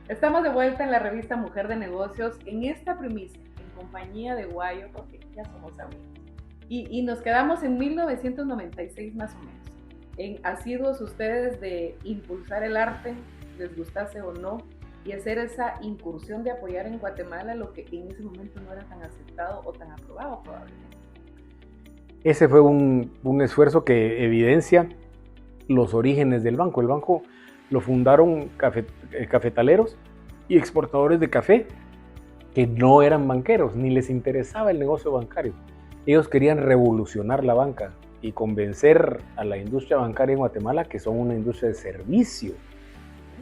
Estamos de vuelta en la revista Mujer de Negocios en esta primicia, en compañía de Guayo, porque ya somos amigos. Y nos quedamos en 1996 más o menos. En asiduos ustedes de impulsar el arte, les gustase o no, y hacer esa incursión de apoyar en Guatemala lo que en ese momento no era tan aceptado o tan aprobado probablemente. Ese fue un esfuerzo que evidencia los orígenes del banco. El banco lo fundaron cafetaleros y exportadores de café que no eran banqueros, ni les interesaba el negocio bancario. Ellos querían revolucionar la banca y convencer a la industria bancaria en Guatemala que son una industria de servicio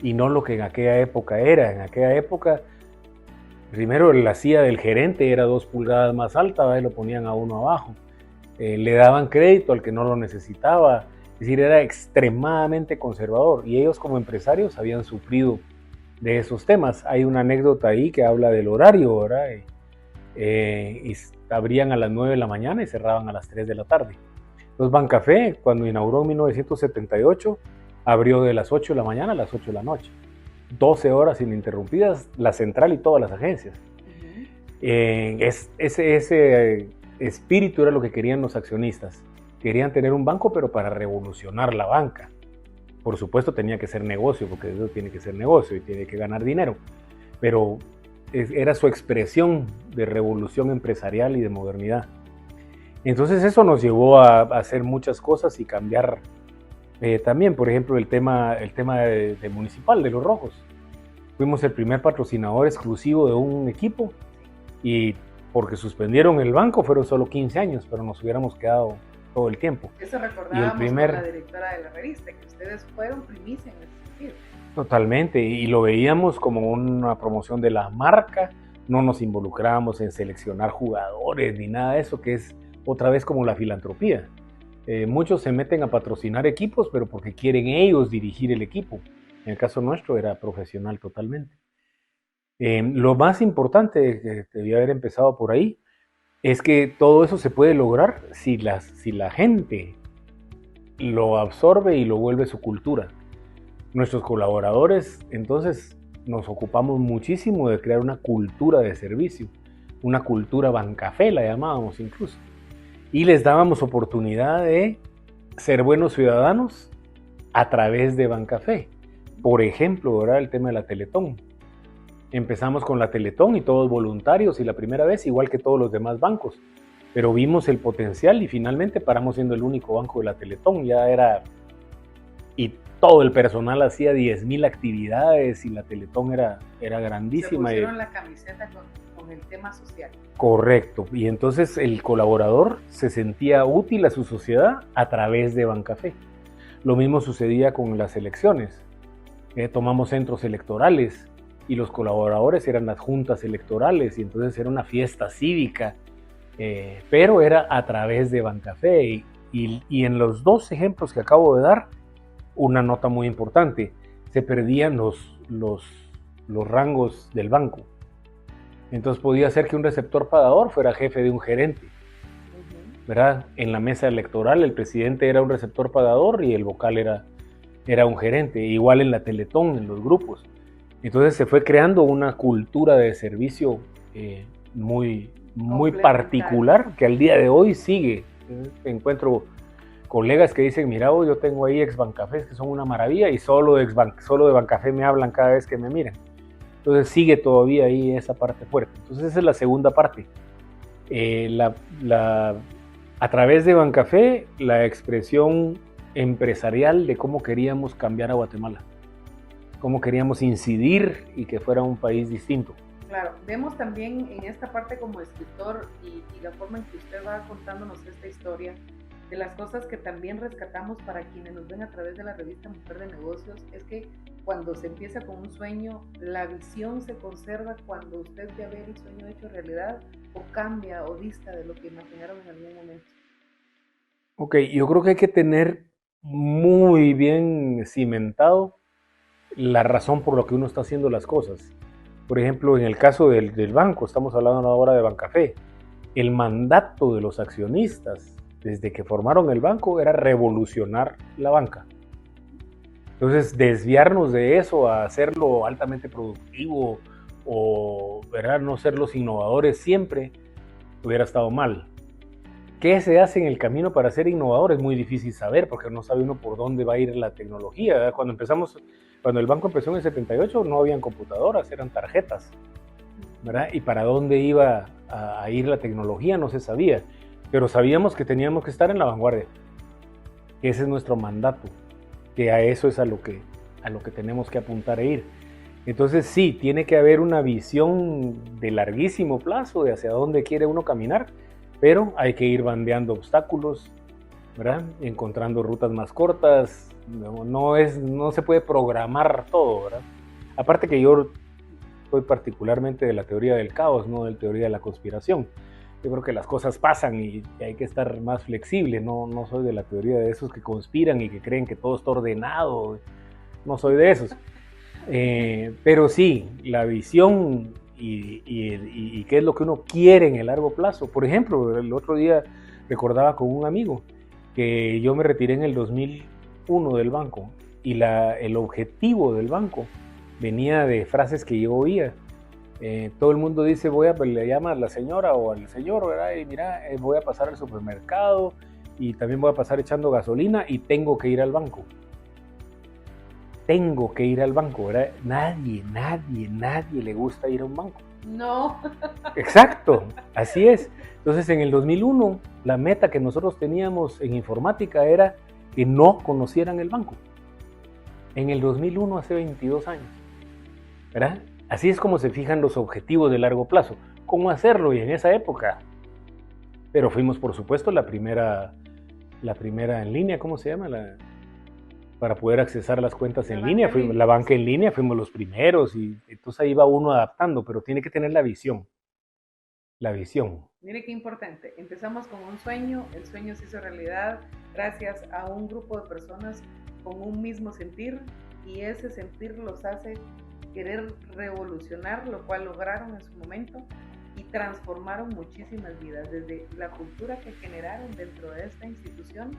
y no lo que en aquella época era. En aquella época, primero la silla del gerente era 2 pulgadas más alta, y lo ponían a uno abajo. Le daban crédito al que no lo necesitaba. Es decir, era extremadamente conservador y ellos como empresarios habían sufrido de esos temas. Hay una anécdota ahí que habla del horario, ¿verdad? Y abrían a las 9 de la mañana y cerraban a las 3 de la tarde. Entonces Bancafé, cuando inauguró en 1978, abrió de las 8 de la mañana a las 8 de la noche. 12 horas ininterrumpidas, la central y todas las agencias. Ese espíritu era lo que querían los accionistas. Querían tener un banco, pero para revolucionar la banca. Por supuesto tenía que ser negocio, porque eso tiene que ser negocio y tiene que ganar dinero. Pero era su expresión de revolución empresarial y de modernidad. Entonces eso nos llevó a hacer muchas cosas y cambiar también, por ejemplo, el tema de municipal, de los rojos. Fuimos el primer patrocinador exclusivo de un equipo y porque suspendieron el banco fueron solo 15 años, pero nos hubiéramos quedado todo el tiempo. Eso recordábamos con la directora de la revista, que ustedes fueron primicia en ese sentido. Totalmente, y lo veíamos como una promoción de la marca, no nos involucrábamos en seleccionar jugadores ni nada de eso, que es otra vez como la filantropía. Muchos se meten a patrocinar equipos, pero porque quieren ellos dirigir el equipo. En el caso nuestro era profesional totalmente. Lo más importante, que debía haber empezado por ahí, es que todo eso se puede lograr si la gente lo absorbe y lo vuelve su cultura. Nuestros colaboradores, entonces, nos ocupamos muchísimo de crear una cultura de servicio, una cultura Bancafé, la llamábamos incluso. Y les dábamos oportunidad de ser buenos ciudadanos a través de Bancafé. Por ejemplo, ahora el tema de la Teletón. Empezamos con la Teletón y todos voluntarios y la primera vez igual que todos los demás bancos. Pero vimos el potencial y finalmente paramos siendo el único banco de la Teletón. Ya era... Y todo el personal hacía 10,000 actividades y la Teletón era grandísima. Se pusieron la camiseta con el tema social. Correcto. Y entonces el colaborador se sentía útil a su sociedad a través de Bancafé. Lo mismo sucedía con las elecciones. Tomamos centros electorales y los colaboradores eran las juntas electorales y entonces era una fiesta cívica, pero era a través de Bancafé. Y en los dos ejemplos que acabo de dar, una nota muy importante, se perdían los rangos del banco. Entonces podía ser que un receptor pagador fuera jefe de un gerente, ¿verdad? En la mesa electoral el presidente era un receptor pagador y el vocal era un gerente, igual en la Teletón, en los grupos. Entonces se fue creando una cultura de servicio muy particular que al día de hoy sigue. Encuentro colegas que dicen, mira, yo tengo ahí ex Bancafés que son una maravilla y solo de Bancafé me hablan cada vez que me miran. Entonces sigue todavía ahí esa parte fuerte. Entonces esa es la segunda parte. A través de Bancafé, la expresión empresarial de cómo queríamos cambiar a Guatemala, cómo queríamos incidir y que fuera un país distinto. Claro, vemos también en esta parte como escritor y la forma en que usted va contándonos esta historia, de las cosas que también rescatamos para quienes nos ven a través de la revista Mujer de Negocios, es que cuando se empieza con un sueño, la visión se conserva cuando usted ya ve el sueño hecho realidad o cambia o dista de lo que imaginaron en algún momento. Ok, yo creo que hay que tener muy bien cimentado la razón por la que uno está haciendo las cosas. Por ejemplo, en el caso del banco, estamos hablando ahora de Bancafé, el mandato de los accionistas desde que formaron el banco era revolucionar la banca. Entonces, desviarnos de eso a hacerlo altamente productivo o, ¿verdad?, no ser los innovadores siempre, hubiera estado mal. ¿Qué se hace en el camino para ser innovador? Es muy difícil saber porque no sabe uno por dónde va a ir la tecnología, ¿verdad? Cuando el banco empezó en el 78 no habían computadoras, eran tarjetas, ¿verdad? Y para dónde iba a ir la tecnología no se sabía, pero sabíamos que teníamos que estar en la vanguardia, que ese es nuestro mandato, que a eso es a lo que tenemos que apuntar e ir. Entonces sí, tiene que haber una visión de larguísimo plazo de hacia dónde quiere uno caminar, pero hay que ir bandeando obstáculos, ¿verdad? Encontrando rutas más cortas, no se puede programar todo, ¿verdad? Aparte que yo soy particularmente de la teoría del caos, no de la teoría de la conspiración. Yo creo que las cosas pasan y hay que estar más flexible, no soy de la teoría de esos que conspiran y que creen que todo está ordenado, no soy de esos. Pero sí, la visión y qué es lo que uno quiere en el largo plazo. Por ejemplo, el otro día recordaba con un amigo que yo me retiré en el 2001 del banco y el objetivo del banco venía de frases que yo oía. Todo el mundo dice, le llama a la señora o al señor, ¿verdad? Y mira, voy a pasar al supermercado y también voy a pasar echando gasolina y tengo que ir al banco. Tengo que ir al banco, ¿verdad? Nadie le gusta ir a un banco. No. Exacto, así es. Entonces, en el 2001, la meta que nosotros teníamos en informática era que no conocieran el banco. En el 2001, hace 22 años, ¿verdad? Así es como se fijan los objetivos de largo plazo. ¿Cómo hacerlo? Y en esa época, pero fuimos, por supuesto, la primera en línea, ¿cómo se llama? Para poder accesar las cuentas en línea, la banca en línea, fuimos los primeros y entonces ahí va uno adaptando, pero tiene que tener la visión. La visión. Mire qué importante, empezamos con un sueño, el sueño se hizo realidad gracias a un grupo de personas con un mismo sentir y ese sentir los hace querer revolucionar, lo cual lograron en su momento y transformaron muchísimas vidas, desde la cultura que generaron dentro de esta institución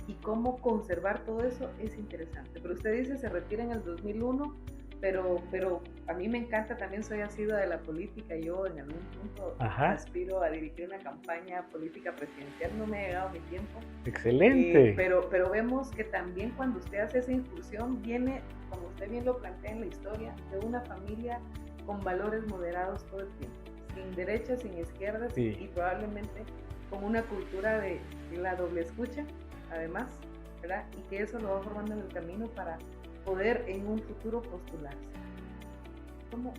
y cómo conservar todo eso es interesante. Pero usted dice se retira en el 2001, pero a mí me encanta, también soy asidua de la política, yo en algún punto aspiro a dirigir una campaña política presidencial, no me ha llegado mi tiempo. Excelente. Pero vemos que también cuando usted hace esa incursión viene, como usted bien lo plantea en la historia, de una familia con valores moderados todo el tiempo, sin derechas, sin izquierdas, sí, y probablemente con una cultura de la doble escucha, además, ¿verdad? Y que eso lo va formando en el camino para poder en un futuro postularse.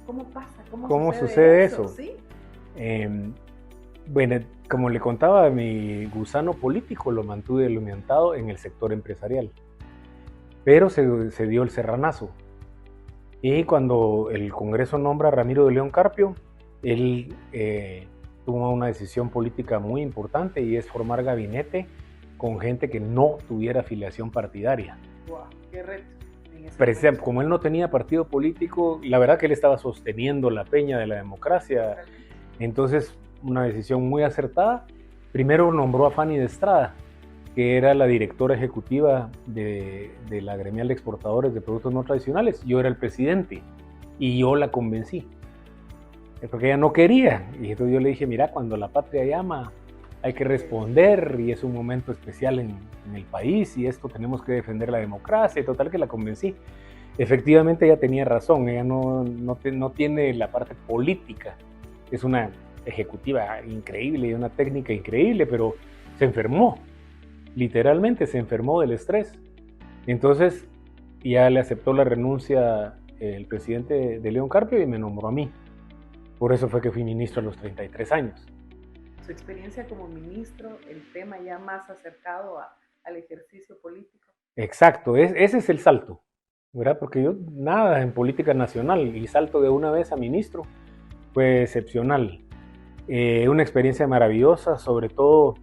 ¿Cómo pasa? ¿Cómo sucede eso? ¿Sí? Bueno, como le contaba, mi gusano político lo mantuve alimentado en el sector empresarial, pero se dio el serranazo. Y cuando el Congreso nombra a Ramiro de León Carpio, él toma una decisión política muy importante y es formar gabinete con gente que no tuviera afiliación partidaria. ¡Wow! ¡Qué reto! Precisamente, como él no tenía partido político, la verdad que él estaba sosteniendo la peña de la democracia. Entonces, una decisión muy acertada. Primero nombró a Fanny de Estrada, que era la directora ejecutiva de la gremial de exportadores de productos no tradicionales. Yo era el presidente y yo la convencí, porque ella no quería. Y entonces yo le dije, mira, cuando la patria llama, hay que responder y es un momento especial en el país y esto tenemos que defender la democracia. Y total que la convencí. Efectivamente ella tenía razón, ella no tiene la parte política, es una ejecutiva increíble y una técnica increíble, pero se enfermó, literalmente se enfermó del estrés. Entonces ya le aceptó la renuncia el presidente de León Carpio y me nombró a mí. Por eso fue que fui ministro a los 33 años. Su experiencia como ministro, el tema ya más acercado al ejercicio político. Exacto, ese es el salto, ¿verdad? Porque yo nada en política nacional y salto de una vez a ministro fue excepcional. Una experiencia maravillosa, sobre todo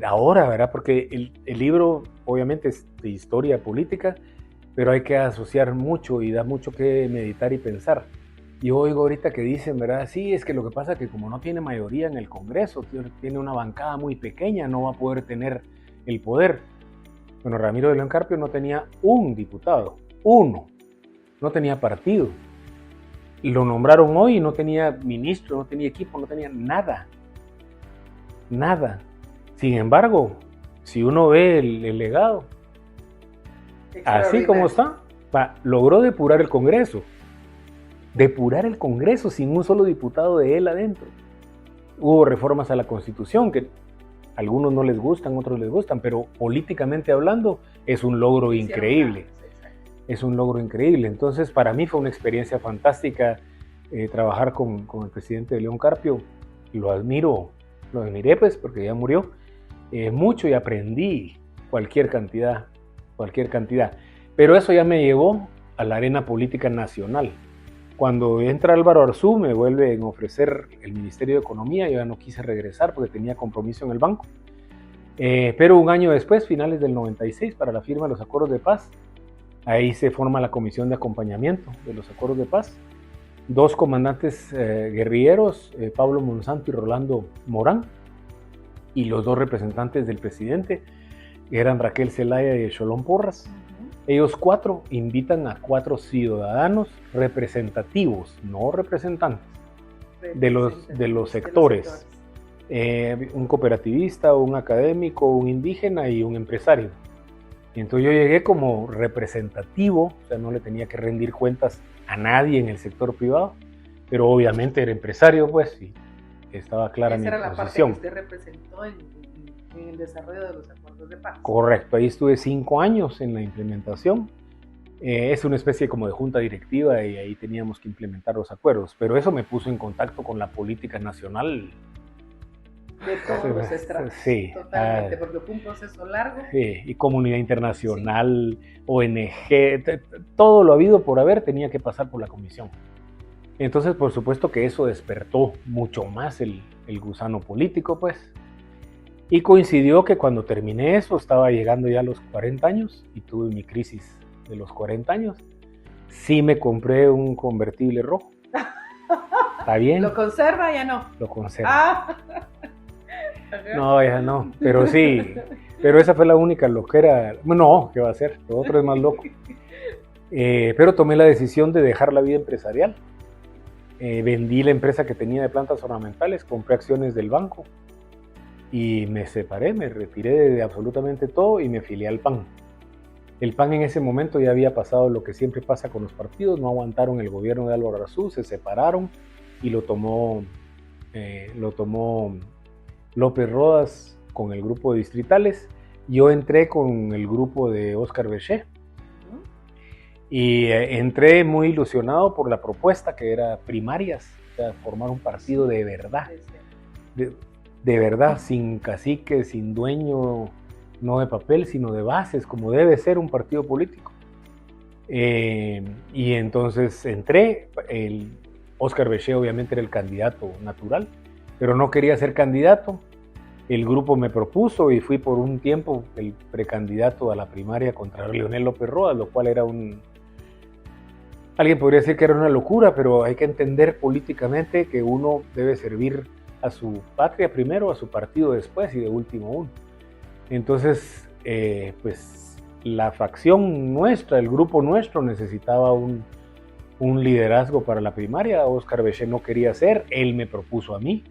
ahora, ¿verdad? Porque el libro obviamente es de historia política, pero hay que asociar mucho y da mucho que meditar y pensar. Yo oigo ahorita que dicen, ¿verdad? Sí, es que lo que pasa es que como no tiene mayoría en el Congreso, tiene una bancada muy pequeña, no va a poder tener el poder. Bueno, Ramiro de León Carpio no tenía un diputado, uno, no tenía partido. Lo nombraron hoy y no tenía ministro, no tenía equipo, no tenía nada. Nada. Sin embargo, si uno ve el legado, así como está, logró depurar el Congreso. Depurar el Congreso sin un solo diputado de él adentro. Hubo reformas a la Constitución que a algunos no les gustan, otros les gustan, pero políticamente hablando es un logro increíble. Es un logro increíble. Entonces, para mí fue una experiencia fantástica trabajar con el presidente de León Carpio. Lo admiré pues porque ya murió mucho y aprendí cualquier cantidad. Pero eso ya me llevó a la arena política nacional. Cuando entra Álvaro Arzú, me vuelven a ofrecer el Ministerio de Economía. Yo ya no quise regresar porque tenía compromiso en el banco. Pero un año después, finales del 96, para la firma de los acuerdos de paz, ahí se forma la comisión de acompañamiento de los acuerdos de paz. 2 comandantes guerrilleros, Pablo Monsanto y Rolando Morán, y los 2 representantes del presidente, eran Raquel Zelaya y Cholón Porras. Ellos 4 invitan a 4 ciudadanos representativos, no representantes, de los sectores. Un cooperativista, un académico, un indígena y un empresario. Y entonces yo llegué como representativo, o sea, no le tenía que rendir cuentas a nadie en el sector privado, pero obviamente era empresario, pues, y estaba clara mi posición. Esa era la parte que usted representó en el desarrollo de los acuerdos de paz. Correcto, ahí estuve 5 años en la implementación. Es una especie como de junta directiva y ahí teníamos que implementar los acuerdos, pero eso me puso en contacto con la política nacional. De todos los estratos, sí, totalmente, porque fue un proceso largo. Sí, y comunidad internacional, sí. ONG, todo lo habido por haber tenía que pasar por la comisión. Entonces, por supuesto que eso despertó mucho más el gusano político, pues. Y coincidió que cuando terminé eso, estaba llegando ya a los 40 años y tuve mi crisis de los 40 años. Sí me compré un convertible rojo. ¿Está bien? ¿Lo conserva? Ya no. Lo conserva. No, ya no, pero sí, pero esa fue la única loquera. No, ¿qué va a hacer? Lo otro es más loco. Pero tomé la decisión de dejar la vida empresarial. Vendí la empresa que tenía de plantas ornamentales, compré acciones del banco y me separé, me retiré de absolutamente todo y me afilié al PAN. El PAN en ese momento ya había pasado lo que siempre pasa con los partidos, no aguantaron el gobierno de Álvaro Arzú, se separaron y lo tomó López Rodas con el grupo de distritales. Yo entré con el grupo de Óscar Bechet y entré muy ilusionado por la propuesta que era primarias, o sea, formar un partido de verdad, de verdad, sin cacique, sin dueño, no de papel, sino de bases, como debe ser un partido político. Y entonces entré, Óscar Bechet obviamente era el candidato natural, pero no quería ser candidato. El grupo me propuso y fui por un tiempo el precandidato a la primaria contra Leonel López Rodas, lo cual era alguien podría decir que era una locura, pero hay que entender políticamente que uno debe servir a su patria primero, a su partido después y de último uno. Entonces, pues la facción nuestra, el grupo nuestro necesitaba un liderazgo para la primaria. Óscar Bechet no quería ser, él me propuso a mí.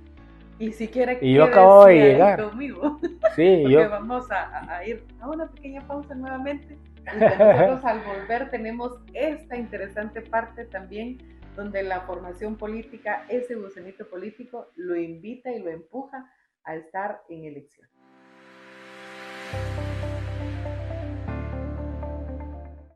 Y si quiere y yo acababa de llegar conmigo. Sí, porque vamos a ir a una pequeña pausa nuevamente y nosotros al volver tenemos esta interesante parte también donde la formación política, ese gusanito político lo invita y lo empuja a estar en elecciones.